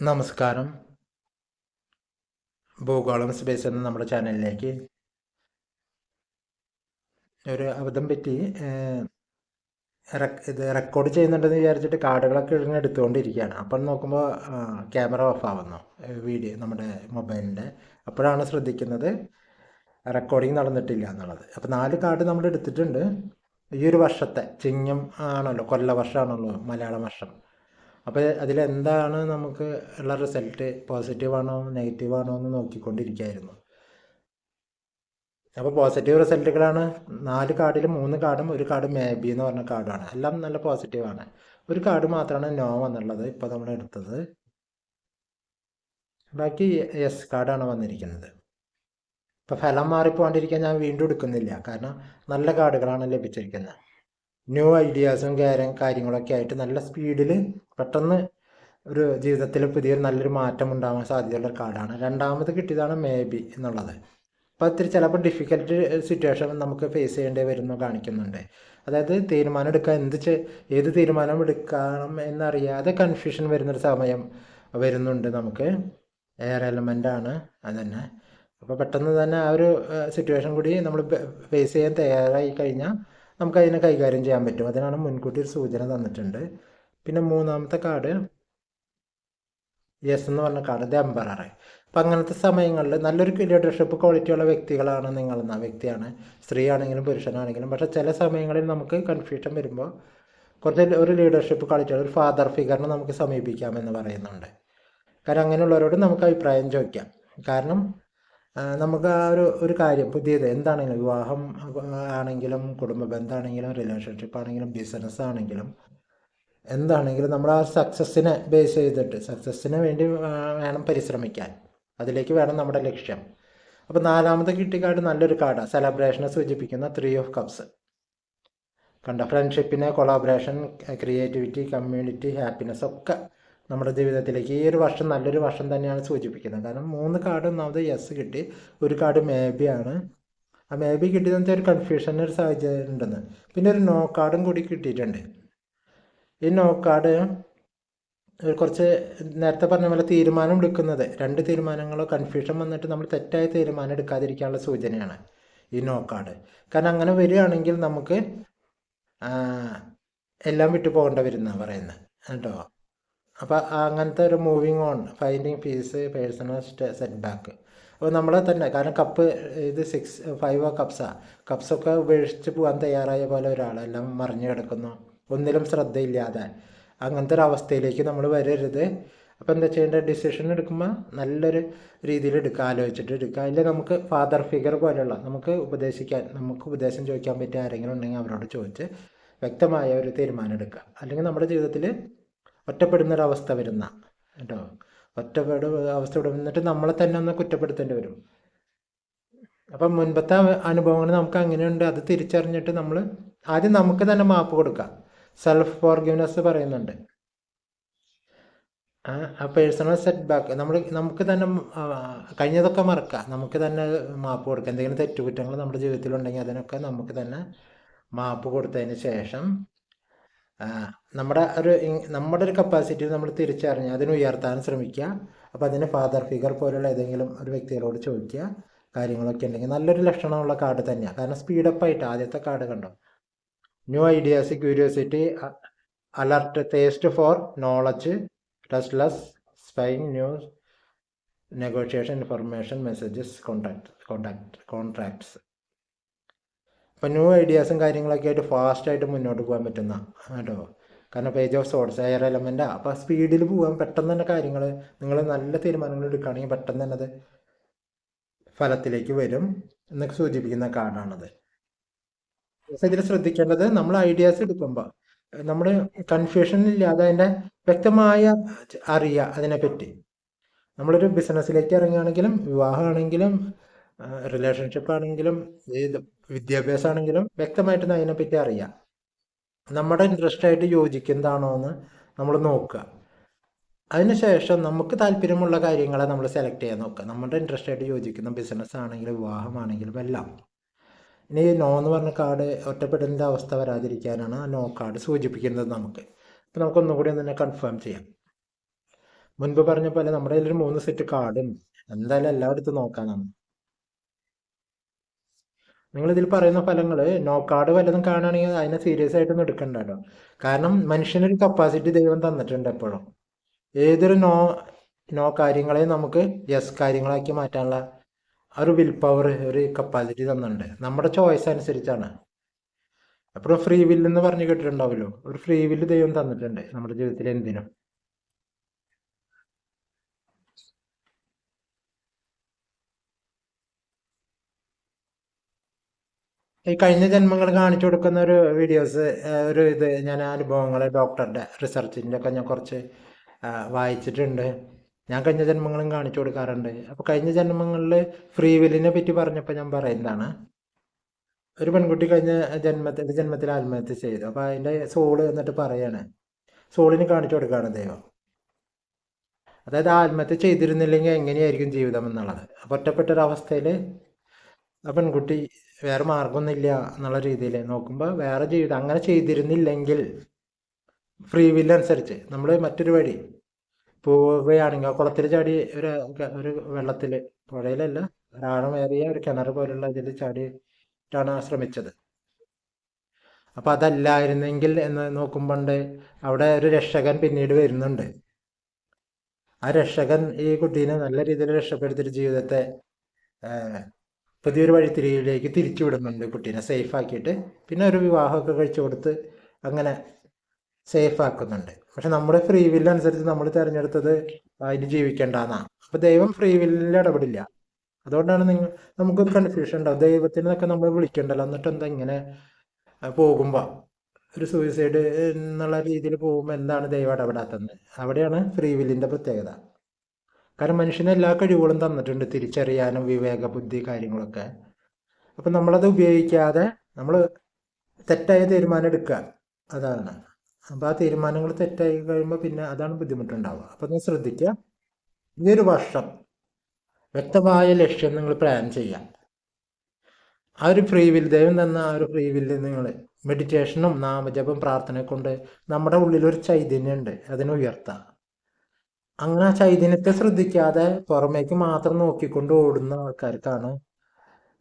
നമസ്കാരം. ഭൂഗോളം സ്പേസ് എന്ന നമ്മുടെ ചാനലിലേക്ക് ഒരു അബദ്ധം പറ്റി. ഇത് റെക്കോർഡ് ചെയ്യുന്നുണ്ടെന്ന് വിചാരിച്ചിട്ട് കാർഡുകളൊക്കെ ഇങ്ങനെ എടുത്തുകൊണ്ടിരിക്കുകയാണ്. അപ്പം നോക്കുമ്പോൾ ക്യാമറ ഓഫ് ആവുന്നു, വീഡിയോ നമ്മുടെ മൊബൈലിൻ്റെ. അപ്പോഴാണ് ശ്രദ്ധിക്കുന്നത് റെക്കോർഡിങ് നടന്നിട്ടില്ല എന്നുള്ളത്. അപ്പോൾ 4 കാർഡ് നമ്മൾ എടുത്തിട്ടുണ്ട്. ഈ ഒരു വർഷത്തെ ചിങ്ങം ആണല്ലോ, കൊല്ലവർഷമാണല്ലോ മലയാളം വർഷം. അപ്പോൾ അതിലെന്താണ് നമുക്ക് ഉള്ള റിസൾട്ട്, പോസിറ്റീവാണോ നെഗറ്റീവാണോ എന്ന് നോക്കിക്കൊണ്ടിരിക്കുകയായിരുന്നു. അപ്പോൾ പോസിറ്റീവ് റിസൾട്ടുകളാണ്. 4 കാർഡിൽ 3 കാർഡും ഒരു കാർഡ് മേ ബി എന്ന് പറഞ്ഞ കാർഡാണ്. എല്ലാം നല്ല പോസിറ്റീവാണ്. ഒരു കാർഡ് മാത്രമാണ് നോ എന്നുള്ളത് ഇപ്പോൾ നമ്മൾ എടുത്തത്. ബാക്കി യെസ് കാർഡാണ് വന്നിരിക്കുന്നത്. ഇപ്പോൾ ഫലം മാറിപ്പോണ്ടിരിക്കാൻ ഞാൻ വീണ്ടും എടുക്കുന്നില്ല, കാരണം നല്ല കാർഡുകളാണ് ലഭിച്ചിരിക്കുന്നത്. ന്യൂ ഐഡിയാസും കാര്യങ്ങളൊക്കെ ആയിട്ട് നല്ല സ്പീഡിൽ പെട്ടെന്ന് ഒരു ജീവിതത്തിൽ പുതിയൊരു നല്ലൊരു മാറ്റം ഉണ്ടാകാൻ സാധ്യതയുള്ള കാർഡാണ്. രണ്ടാമത് കിട്ടിയതാണ് മേ ബി എന്നുള്ളത്. അപ്പോൾ ഇത്തിരി ചിലപ്പോൾ ഡിഫിക്കൽട്ട് സിറ്റുവേഷൻ നമുക്ക് ഫേസ് ചെയ്യേണ്ടി വരുന്നു കാണിക്കുന്നുണ്ട്. അതായത് തീരുമാനം എടുക്കാൻ ഏത് തീരുമാനം എടുക്കണം എന്നറിയാതെ കൺഫ്യൂഷൻ വരുന്നൊരു സമയം വരുന്നുണ്ട് നമുക്ക്. എയർ എലമെൻ്റാണ് അതന്നെ. അപ്പോൾ പെട്ടെന്ന് തന്നെ ആ ഒരു സിറ്റുവേഷൻ കൂടി നമ്മൾ ഫേസ് ചെയ്യാൻ തയ്യാറായി കഴിഞ്ഞാൽ നമുക്കതിനെ കൈകാര്യം ചെയ്യാൻ പറ്റും. അതിനാണ് മുൻകൂട്ടി ഒരു സൂചന തന്നിട്ടുണ്ട്. പിന്നെ മൂന്നാമത്തെ കാർഡ് യെസ് എന്ന് പറഞ്ഞ കാർഡ് ദ എംപറർ. അപ്പം അങ്ങനത്തെ സമയങ്ങളിൽ നല്ലൊരു ലീഡർഷിപ്പ് ക്വാളിറ്റിയുള്ള വ്യക്തികളാണ് നിങ്ങളെന്ന വ്യക്തിയാണ്, സ്ത്രീ ആണെങ്കിലും പുരുഷനാണെങ്കിലും. പക്ഷേ ചില സമയങ്ങളിൽ നമുക്ക് കൺഫ്യൂഷൻ വരുമ്പോൾ കുറച്ച് ഒരു ലീഡർഷിപ്പ് ക്വാളിറ്റിയുള്ള ഒരു ഫാദർ ഫിഗറിനെ നമുക്ക് സമീപിക്കാമെന്ന് പറയുന്നുണ്ട്. കാരണം അങ്ങനെയുള്ളവരോട് നമുക്ക് അഭിപ്രായം ചോദിക്കാം. കാരണം നമുക്ക് ആ ഒരു കാര്യം പുതിയത് എന്താണെങ്കിലും, വിവാഹം ആണെങ്കിലും കുടുംബ ബന്ധമാണെങ്കിലും റിലേഷൻഷിപ്പ് ആണെങ്കിലും ബിസിനസ് ആണെങ്കിലും എന്താണെങ്കിലും നമ്മൾ ആ സക്സസ്സിനെ ബേസ് ചെയ്തിട്ട് സക്സസ്സിന് വേണ്ടി വേണം പരിശ്രമിക്കാൻ. അതിലേക്ക് വേണം നമ്മുടെ ലക്ഷ്യം. അപ്പോൾ നാലാമത്തെ കിട്ടിയ കാർഡ് നല്ലൊരു കാർഡാണ്, സെലബ്രേഷനെ സൂചിപ്പിക്കുന്ന 3 ഓഫ് കപ്സ്. കണ്ട ഫ്രണ്ട്ഷിപ്പിനെ, കൊളാബറേഷൻ, ക്രിയേറ്റിവിറ്റി, കമ്മ്യൂണിറ്റി, ഹാപ്പിനെസ് ഒക്കെ നമ്മുടെ ജീവിതത്തിലേക്ക് ഈ ഒരു വർഷം നല്ലൊരു വർഷം തന്നെയാണ് സൂചിപ്പിക്കുന്നത്. കാരണം 3 കാർഡ് ഒന്നാമത് യെസ് കിട്ടി, ഒരു കാർഡ് മേ ബി ആണ്. ആ മേ ബി കിട്ടിയതെന്ന് വെച്ചാൽ ഒരു കൺഫ്യൂഷൻ ഒരു സാഹചര്യം ഉണ്ടെന്ന്. പിന്നെ ഒരു നോ കാർഡും കൂടി കിട്ടിയിട്ടുണ്ട്. ഈ നോ കാർഡ് കുറച്ച് നേരത്തെ പറഞ്ഞ പോലെ തീരുമാനം എടുക്കുന്നത്, 2 തീരുമാനങ്ങളോ കൺഫ്യൂഷൻ വന്നിട്ട് നമ്മൾ തെറ്റായ തീരുമാനം എടുക്കാതിരിക്കാനുള്ള സൂചനയാണ് ഈ നോ കാർഡ്. കാരണം അങ്ങനെ വരികയാണെങ്കിൽ നമുക്ക് എല്ലാം വിട്ടു പോകേണ്ടി വരുന്നതാണ് പറയുന്നത് കേട്ടോ. അപ്പോൾ അങ്ങനത്തെ ഒരു moving on, finding peace, personal setback. അപ്പോൾ നമ്മളെ തന്നെ, കാരണം ഇത് 5 കപ്സൊക്കെ ഉപേക്ഷിച്ച് പോകാൻ തയ്യാറായ പോലെ ഒരാളെല്ലാം മറിഞ്ഞു കിടക്കുന്നു, ഒന്നിലും ശ്രദ്ധയില്ലാതെ അങ്ങനത്തെ ഒരു അവസ്ഥയിലേക്ക് നമ്മൾ വരരുത്. അപ്പോൾ എന്താ ചെയ്യേണ്ടത്, ഡിസിഷൻ എടുക്കുമ്പോൾ നല്ലൊരു രീതിയിൽ എടുക്കുക, ആലോചിച്ചിട്ട് എടുക്കുക. അതിൽ നമുക്ക് ഫാദർ ഫിഗർ പോലെയുള്ള നമുക്ക് ഉപദേശം ചോദിക്കാൻ പറ്റിയ ആരെങ്കിലും ഉണ്ടെങ്കിൽ അവരോട് ചോദിച്ച് വ്യക്തമായ ഒരു തീരുമാനം എടുക്കുക. അല്ലെങ്കിൽ നമ്മുടെ ജീവിതത്തിൽ ഒറ്റപ്പെടുന്നൊരവസ്ഥ വരുന്ന കേട്ടോ, അവസ്ഥ വന്നിട്ട് നമ്മളെ തന്നെ ഒന്ന് കുറ്റപ്പെടുത്തേണ്ടി വരും. അപ്പം മുൻപത്തെ അനുഭവങ്ങൾ നമുക്ക് അങ്ങനെയുണ്ട്, അത് തിരിച്ചറിഞ്ഞിട്ട് നമ്മൾ ആദ്യം നമുക്ക് തന്നെ മാപ്പ് കൊടുക്കുക. സെൽഫ് ഫോർഗിവ്നെസ് പറയുന്നുണ്ട്. ആ പേഴ്സണൽ സെറ്റ് ബാക്ക് നമുക്ക് തന്നെ കഴിഞ്ഞതൊക്കെ മറക്കുക, നമുക്ക് തന്നെ മാപ്പ് കൊടുക്കുക. എന്തെങ്കിലും തെറ്റുകുറ്റങ്ങൾ നമ്മുടെ ജീവിതത്തിലുണ്ടെങ്കിൽ അതിനൊക്കെ നമുക്ക് തന്നെ മാപ്പ് കൊടുത്തതിന് ശേഷം നമ്മുടെ ഒരു കപ്പാസിറ്റി നമ്മൾ തിരിച്ചറിഞ്ഞ് അതിന് ഉയർത്താൻ ശ്രമിക്കുക. അപ്പോൾ അതിന് ഫാദർ ഫിഗർ പോലുള്ള ഏതെങ്കിലും ഒരു വ്യക്തികളോട് ചോദിക്കുക. കാര്യങ്ങളൊക്കെ ഉണ്ടെങ്കിൽ നല്ലൊരു ലക്ഷണമുള്ള കാർഡ് തന്നെയാണ്. കാരണം സ്പീഡപ്പായിട്ട് ആദ്യത്തെ കാർഡ് കണ്ടോ, new ideas, curiosity, alert, taste for knowledge, restless, spying, news, negotiation, information, messages, contracts. അപ്പോൾ ന്യൂ ഐഡിയാസും കാര്യങ്ങളൊക്കെ ആയിട്ട് ഫാസ്റ്റായിട്ട് മുന്നോട്ട് പോകാൻ പറ്റുന്ന കേട്ടോ. കാരണം പേജ് ഓഫ് സോർട്സ്, എയർ എലമെൻറ്റാണ്. അപ്പോൾ സ്പീഡിൽ പോകാൻ പെട്ടെന്ന് തന്നെ കാര്യങ്ങൾ, നിങ്ങൾ നല്ല തീരുമാനങ്ങൾ എടുക്കുകയാണെങ്കിൽ പെട്ടെന്ന് തന്നെ അത് ഫലത്തിലേക്ക് വരും എന്നൊക്കെ സൂചിപ്പിക്കുന്ന കാർഡാണത്. ഇതിൽ ശ്രദ്ധിക്കേണ്ടത്, നമ്മൾ ഐഡിയാസ് എടുക്കുമ്പോൾ നമ്മൾ കൺഫ്യൂഷൻ ഇല്ലാതെ അതിൻ്റെ വ്യക്തമായ അറിയുക അതിനെപ്പറ്റി. നമ്മളൊരു ബിസിനസ്സിലേക്ക് ഇറങ്ങുകയാണെങ്കിലും വിവാഹമാണെങ്കിലും റിലേഷൻഷിപ്പ് ആണെങ്കിലും വിദ്യാഭ്യാസം ആണെങ്കിലും വ്യക്തമായിട്ട് അതിനെപ്പറ്റി അറിയാം. നമ്മുടെ ഇൻട്രസ്റ്റായിട്ട് യോജിക്കുന്നതാണോ എന്ന് നമ്മൾ നോക്കുക. അതിനുശേഷം നമുക്ക് താല്പര്യമുള്ള കാര്യങ്ങളെ നമ്മൾ സെലക്ട് ചെയ്യാൻ നോക്കുക. നമ്മുടെ ഇൻട്രസ്റ്റായിട്ട് യോജിക്കുന്ന ബിസിനസ് ആണെങ്കിലും വിവാഹമാണെങ്കിലും എല്ലാം. ഇനി നോ എന്ന് പറഞ്ഞ കാർഡ് ഒറ്റപ്പെടുന്ന അവസ്ഥ വരാതിരിക്കാനാണ് ആ നോ കാർഡ് സൂചിപ്പിക്കുന്നത് നമുക്ക്. അപ്പോൾ നമുക്കൊന്നുകൂടി തന്നെ കൺഫേം ചെയ്യാം. മുൻപ് പറഞ്ഞ പോലെ നമ്മുടെ കയ്യിലൊരു 3 സെറ്റ് കാർഡും എന്തായാലും എല്ലായിടത്തും നോക്കാനാണ്. നിങ്ങൾ ഇതിൽ പറയുന്ന ഫലങ്ങൾ നോ കാർഡ് വല്ലതും കാണുകയാണെങ്കിൽ അതിനെ സീരിയസ് ആയിട്ടൊന്നും എടുക്കണ്ട കേട്ടോ. കാരണം മനുഷ്യനൊരു കപ്പാസിറ്റി ദൈവം തന്നിട്ടുണ്ട് എപ്പോഴും. ഏതൊരു നോ കാര്യങ്ങളെയും നമുക്ക് യെസ് കാര്യങ്ങളാക്കി മാറ്റാനുള്ള ആ ഒരു വിൽ പവർ, ഒരു കപ്പാസിറ്റി തന്നിട്ടുണ്ട്. നമ്മുടെ ചോയ്സ് അനുസരിച്ചാണ്. എപ്പോഴും ഫ്രീ വില്ല് എന്ന് പറഞ്ഞ് കേട്ടിട്ടുണ്ടാവുമല്ലോ. ഒരു ഫ്രീ വില്ല് ദൈവം തന്നിട്ടുണ്ട് നമ്മുടെ ജീവിതത്തിൽ എന്തിനും. ഈ കഴിഞ്ഞ ജന്മങ്ങൾ കാണിച്ചു കൊടുക്കുന്ന ഒരു വീഡിയോസ്, ഒരു ഇത് ഞാൻ അനുഭവങ്ങൾ ഡോക്ടറുടെ റിസർച്ചിൻ്റെ ഒക്കെ ഞാൻ കുറച്ച് വായിച്ചിട്ടുണ്ട്. ഞാൻ കഴിഞ്ഞ ജന്മങ്ങളും കാണിച്ചു കൊടുക്കാറുണ്ട്. അപ്പോൾ കഴിഞ്ഞ ജന്മങ്ങളിൽ ഫ്രീ വില്ലിനെ പറ്റി പറഞ്ഞപ്പോൾ ഞാൻ പറയുന്നതാണ്. ഒരു പെൺകുട്ടി കഴിഞ്ഞ ജന്മത്തിൽ ആത്മഹത്യ ചെയ്തു. അപ്പോൾ അതിൻ്റെ സോള് എന്നിട്ട് പറയാണ്, സോളിന് കാണിച്ചു കൊടുക്കുകയാണ് ദൈവം. അതായത് ആത്മഹത്യ ചെയ്തിരുന്നില്ലെങ്കിൽ എങ്ങനെയായിരിക്കും ജീവിതം എന്നുള്ളത്. അപ്പോൾ ഒറ്റപ്പെട്ടൊരവസ്ഥയിൽ ആ പെൺകുട്ടി വേറെ മാർഗമൊന്നുമില്ല എന്നുള്ള രീതിയിൽ നോക്കുമ്പോൾ വേറെ ജീവിതം അങ്ങനെ ചെയ്തിരുന്നില്ലെങ്കിൽ ഫ്രീ വില്ല് അനുസരിച്ച് നമ്മൾ മറ്റൊരു വഴി പോവുകയാണെങ്കിൽ കുളത്തിൽ ചാടി ഒരു വെള്ളത്തിൽ, പുഴയിലല്ല, ഒരാഴമേറിയ ഒരു കിണർ പോലുള്ള ഇതിൽ ചാടിയിട്ടാണ് ശ്രമിച്ചത്. അപ്പം അതല്ലായിരുന്നെങ്കിൽ എന്ന് നോക്കുമ്പോണ്ട് അവിടെ ഒരു രക്ഷകൻ പിന്നീട് വരുന്നുണ്ട്. ആ രക്ഷകൻ ഈ കുട്ടീനെ നല്ല രീതിയിൽ രക്ഷപ്പെടുത്തിയിട്ട് ജീവിതത്തെ പുതിയൊരു വഴിത്തിരിയിലേക്ക് തിരിച്ചു വിടുന്നുണ്ട്. കുട്ടീനെ സേഫ് ആക്കിയിട്ട് പിന്നെ ഒരു വിവാഹമൊക്കെ കഴിച്ചു കൊടുത്ത് അങ്ങനെ സേഫ് ആക്കുന്നുണ്ട്. പക്ഷെ നമ്മുടെ ഫ്രീ വില്ല് അനുസരിച്ച് നമ്മൾ തിരഞ്ഞെടുത്തത് അതിന് ജീവിക്കേണ്ടെന്നാണ്. അപ്പോൾ ദൈവം ഫ്രീ വില്ലിൽ ഇടപെടില്ല. അതുകൊണ്ടാണ് നമുക്കൊരു കൺഫ്യൂഷൻ ഉണ്ടാവും. ദൈവത്തിനൊക്കെ നമ്മൾ വിളിക്കണ്ടല്ലോ, എന്നിട്ട് എന്താ ഇങ്ങനെ പോകുമ്പോൾ ഒരു സൂയിസൈഡ് എന്നുള്ള രീതിയിൽ പോകുമ്പോൾ എന്താണ് ദൈവം ഇടപെടാത്തത്? അവിടെയാണ് ഫ്രീ വില്ലിൻ്റെ പ്രത്യേകത. കാരണം മനുഷ്യന് എല്ലാ കഴിവുകളും തന്നിട്ടുണ്ട്, തിരിച്ചറിയാനും വിവേക ബുദ്ധി കാര്യങ്ങളൊക്കെ. അപ്പം നമ്മളത് ഉപയോഗിക്കാതെ നമ്മൾ തെറ്റായ തീരുമാനം എടുക്കുക, അതാണ്. അപ്പോൾ ആ തീരുമാനങ്ങൾ തെറ്റായി കഴിയുമ്പോൾ പിന്നെ അതാണ് ബുദ്ധിമുട്ടുണ്ടാവുക. അപ്പം നിങ്ങൾ ശ്രദ്ധിക്കുക, ഈ ഒരു വർഷം വ്യക്തമായ ലക്ഷ്യം നിങ്ങൾ പ്ലാൻ ചെയ്യാം. ആ ഒരു ഫ്രീ വിൽ, ദൈവം തന്ന ആ ഒരു ഫ്രീ വില്ല് നിങ്ങൾ മെഡിറ്റേഷനും നാമജപം പ്രാർത്ഥനയെ കൊണ്ട് നമ്മുടെ ഉള്ളിലൊരു ചൈതന്യമുണ്ട്, അതിനെ ഉയർത്താം. അങ്ങനെ ചൈതന്യത്തെ ശ്രദ്ധിക്കാതെ പുറമേക്ക് മാത്രം നോക്കിക്കൊണ്ട് ഓടുന്ന ആൾക്കാർക്കാണ്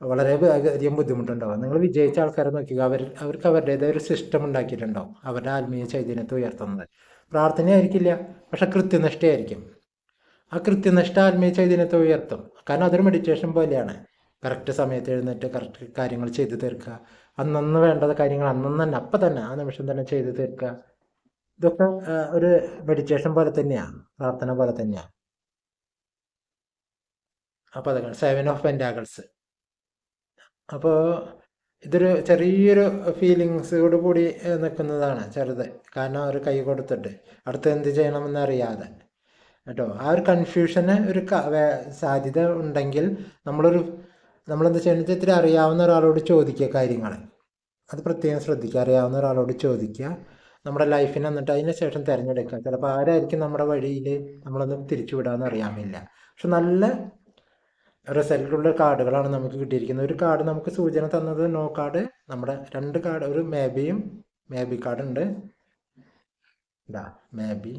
വളരെ അധികം ബുദ്ധിമുട്ടുണ്ടാവുക. നിങ്ങൾ വിജയിച്ച ആൾക്കാരെ നോക്കുക, അവർക്ക് അവരുടേതായ ഒരു സിസ്റ്റം ഉണ്ടാക്കിയിട്ടുണ്ടാവും അവരുടെ ആത്മീയ ചൈതന്യത്തെ ഉയർത്തുന്നത്. പ്രാർത്ഥനയായിരിക്കില്ല, പക്ഷെ കൃത്യനിഷ്ഠയായിരിക്കും. ആ കൃത്യനിഷ്ഠ ആത്മീയ ചൈതന്യത്തെ ഉയർത്തും. കാരണം അതൊരു മെഡിറ്റേഷൻ പോലെയാണ്. കറക്റ്റ് സമയത്ത് എഴുന്നേറ്റ് കറക്റ്റ് കാര്യങ്ങൾ ചെയ്തു തീർക്കുക, അന്നന്ന് വേണ്ടത് കാര്യങ്ങൾ അന്നന്ന് തന്നെ അപ്പം തന്നെ ആ നിമിഷം തന്നെ ചെയ്തു തീർക്കുക. ഇതൊക്കെ ഒരു മെഡിറ്റേഷൻ പോലെ തന്നെയാണ്, പ്രാർത്ഥന പോലെ തന്നെയാണ്. അപ്പോൾ അതൊക്കെ 7 ഓഫ് പെൻറ്റാക്കിൾസ്. അപ്പോൾ ഇതൊരു ചെറിയൊരു ഫീലിങ്സോട് കൂടി നിൽക്കുന്നതാണ്, ചെറുത്. കാരണം അവർ കൈ കൊടുത്തിട്ട് അടുത്ത് എന്ത് ചെയ്യണമെന്ന് അറിയാതെ കേട്ടോ. ആ ഒരു കൺഫ്യൂഷന് ഒരു സാധ്യത ഉണ്ടെങ്കിൽ നമ്മളെന്ത് ചെയ്യണമെന്ന് വെച്ചാൽ ഇത്തിരി അറിയാവുന്ന ഒരാളോട് ചോദിക്കുക കാര്യങ്ങൾ. അത് പ്രത്യേകം ശ്രദ്ധിക്കുക. അറിയാവുന്ന ഒരാളോട് ചോദിക്കുക, നമ്മുടെ ലൈഫിനെ, എന്നിട്ട് അതിന് ശേഷം തിരഞ്ഞെടുക്കുക. ചിലപ്പോൾ ആരായിരിക്കും നമ്മുടെ വഴിയിൽ നമ്മളൊന്ന് തിരിച്ചു വിടാമെന്ന് അറിയാമില്ല. പക്ഷെ നല്ല റിസൾട്ടുള്ള കാർഡുകളാണ് നമുക്ക് കിട്ടിയിരിക്കുന്നത്. ഒരു കാർഡ് നമുക്ക് സൂചന തന്നത് നോ കാർഡ്, നമ്മുടെ 2 കാർഡ്, ഒരു മേബി കാർഡ് ഉണ്ട്. ഇതാ മേബി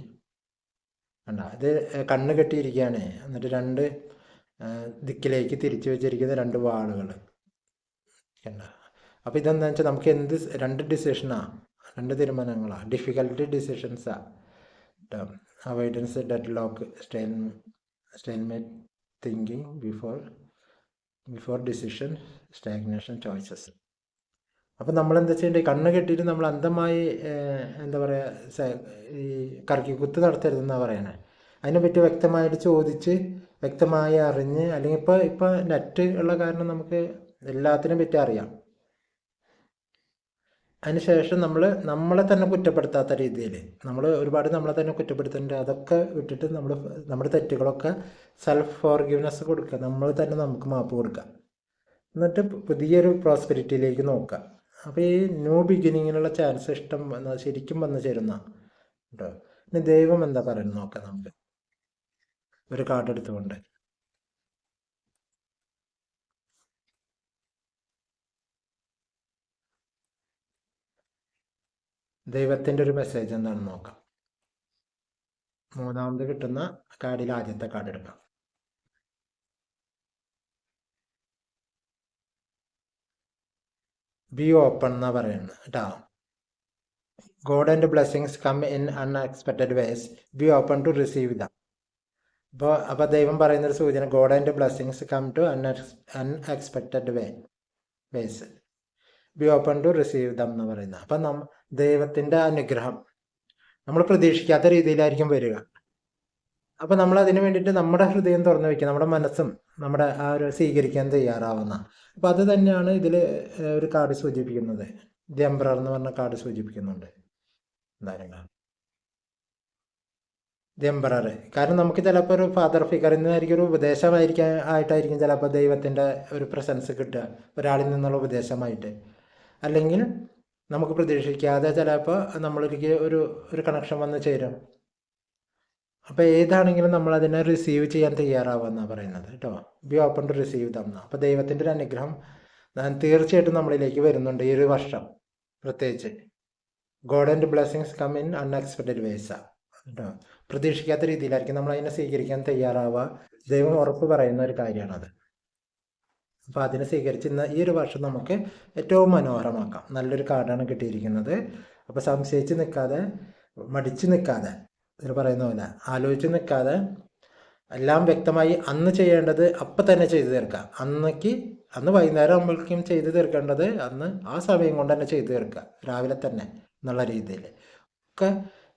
കണ്ട, ഇത് കണ്ണ് കെട്ടിയിരിക്കുകയാണ്. എന്നിട്ട് 2 ദിക്കിലേക്ക് തിരിച്ചു വെച്ചിരിക്കുന്ന 2 വാളുകൾ കണ്ട. അപ്പോൾ ഇതെന്താണെന്ന് വെച്ചാൽ നമുക്ക് 2 ഡിസിഷനാണ്, 2 തീരുമാനങ്ങളാണ്, ഡിഫിക്കൽട്ട് ഡിസിഷൻസാണ്. Avoidance, deadlock, stalemate thinking, before decision, stagnation, choices. അപ്പം നമ്മളെന്താ ചെയ്യേണ്ടത്? കണ്ണ് കെട്ടിയിട്ട് നമ്മൾ അന്ധമായി എന്താ പറയുക, ഈ കറക്കിക്കുത്ത് നടത്തരുതെന്നാണ് പറയണേ. അതിനെപ്പറ്റി വ്യക്തമായിട്ട് ചോദിച്ച് വ്യക്തമായി അറിഞ്ഞ്, അല്ലെങ്കിൽ ഇപ്പോൾ നെറ്റ് ഉള്ള കാരണം നമുക്ക് എല്ലാത്തിനെ പറ്റി അറിയാം. അതിനുശേഷം നമ്മളെ തന്നെ കുറ്റപ്പെടുത്താത്ത രീതിയിൽ, നമ്മൾ ഒരുപാട് നമ്മളെ തന്നെ കുറ്റപ്പെടുത്തുന്നുണ്ട്, അതൊക്കെ വിട്ടിട്ട് നമ്മുടെ തെറ്റുകളൊക്കെ സെൽഫ് ഫോർഗിവ്നെസ് കൊടുക്കുക, നമ്മൾ തന്നെ നമുക്ക് മാപ്പ് കൊടുക്കുക. എന്നിട്ട് പുതിയൊരു പ്രോസ്പെരിറ്റിയിലേക്ക് നോക്കുക. അപ്പോൾ ഈ ന്യൂ ബിഗിനിങ്ങിനുള്ള ചാൻസ് ശരിക്കും വന്നു ചേരുന്ന കേട്ടോ. ഇനി ദൈവം എന്താ പറയുന്നത് നോക്കാം. നമുക്ക് ഒരു കാർഡ് എടുത്തുകൊണ്ട് ദൈവത്തിൻ്റെ ഒരു മെസ്സേജ് എന്താണെന്ന് നോക്കാം. മൂന്നാമത് കിട്ടുന്ന കാർഡിൽ ആദ്യത്തെ കാർഡ് എടുക്കാം. ബി ഓപ്പൺ എന്നാ പറയുന്നത് കേട്ടോ. God and blessings come in unexpected ways, be open to receive them. അപ്പോൾ ദൈവം പറയുന്നൊരു സൂചന, God and blessings come to unexpected ways, be open to receive them എന്ന് പറയുന്നത്. അപ്പം ദൈവത്തിൻ്റെ അനുഗ്രഹം നമ്മൾ പ്രതീക്ഷിക്കാത്ത രീതിയിലായിരിക്കും വരിക. അപ്പോൾ നമ്മൾ അതിന് വേണ്ടിയിട്ട് നമ്മുടെ ഹൃദയം തുറന്നു വയ്ക്കുക, നമ്മുടെ മനസ്സും നമ്മുടെ ആ ഒരു സ്വീകരിക്കാൻ തയ്യാറാവുന്ന. അപ്പോൾ അത് തന്നെയാണ് ഇതിൽ ഒരു കാർഡ് സൂചിപ്പിക്കുന്നത്. ദി എംപറർ എന്ന് പറഞ്ഞ കാർഡ് സൂചിപ്പിക്കുന്നുണ്ട്. എന്തായാലും ദി എംപറർ, കാരണം നമുക്ക് ചിലപ്പോൾ ഒരു ഫാദർ ഫിഗറിൽ നിന്നായിരിക്കും ഒരു ആയിട്ടായിരിക്കും ചിലപ്പോൾ ദൈവത്തിൻ്റെ ഒരു പ്രസൻസ് കിട്ടുക, ഒരാളിൽ നിന്നുള്ള ഉപദേശമായിട്ട്. അല്ലെങ്കിൽ നമുക്ക് പ്രതീക്ഷിക്കാതെ ചിലപ്പോൾ നമ്മളൊരിക്കൽ ഒരു കണക്ഷൻ വന്ന് ചേരും. അപ്പോൾ ഏതാണെങ്കിലും നമ്മൾ അതിനെ റിസീവ് ചെയ്യാൻ തയ്യാറാവുമെന്നാണ് പറയുന്നത് കേട്ടോ. Be open to receive them. അപ്പോൾ ദൈവത്തിൻ്റെ ഒരു അനുഗ്രഹം തീർച്ചയായിട്ടും നമ്മളിലേക്ക് വരുന്നുണ്ട് ഈ ഒരു വർഷം. പ്രത്യേകിച്ച് God and blessings come in unexpected ways കേട്ടോ. പ്രതീക്ഷിക്കാത്ത രീതിയിലായിരിക്കും നമ്മൾ അതിനെ സ്വീകരിക്കാൻ തയ്യാറാവുക. ദൈവം ഉറപ്പ് പറയുന്ന ഒരു കാര്യമാണത്. അപ്പോൾ അതിനെ സ്വീകരിച്ച് ഇന്ന് ഈ ഒരു വർഷം നമുക്ക് ഏറ്റവും മനോഹരമാക്കാം. നല്ലൊരു കാർഡാണ് കിട്ടിയിരിക്കുന്നത്. അപ്പോൾ സംശയിച്ച് നിൽക്കാതെ, മടിച്ച് നിൽക്കാതെ, ഇതിൽ പറയുന്ന പോലെ ആലോചിച്ച് നിൽക്കാതെ എല്ലാം വ്യക്തമായി അന്ന് ചെയ്യേണ്ടത് അപ്പം തന്നെ ചെയ്തു തീർക്കുക. അന്ന് വൈകുന്നേരം ആകുമ്പോഴേക്കും ചെയ്തു തീർക്കേണ്ടത് അന്ന് ആ സമയം കൊണ്ട് തന്നെ ചെയ്തു തീർക്കുക, രാവിലെ തന്നെ എന്നുള്ള രീതിയിൽ ഒക്കെ.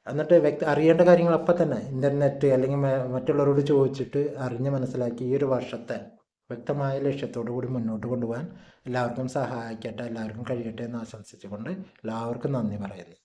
എന്നിട്ട് അറിയേണ്ട കാര്യങ്ങൾ അപ്പം തന്നെ ഇൻ്റർനെറ്റ് അല്ലെങ്കിൽ മറ്റുള്ളവരോട് ചോദിച്ചിട്ട് അറിഞ്ഞ് മനസ്സിലാക്കി ഈ ഒരു വർഷത്തെ വ്യക്തമായ ലക്ഷ്യത്തോടു കൂടി മുന്നോട്ട് കൊണ്ടുപോകാൻ എല്ലാവർക്കും സഹായിക്കട്ടെ, എല്ലാവർക്കും കഴിയട്ടെ എന്ന് ആശംസിച്ചുകൊണ്ട് എല്ലാവർക്കും നന്ദി പറയുന്നു.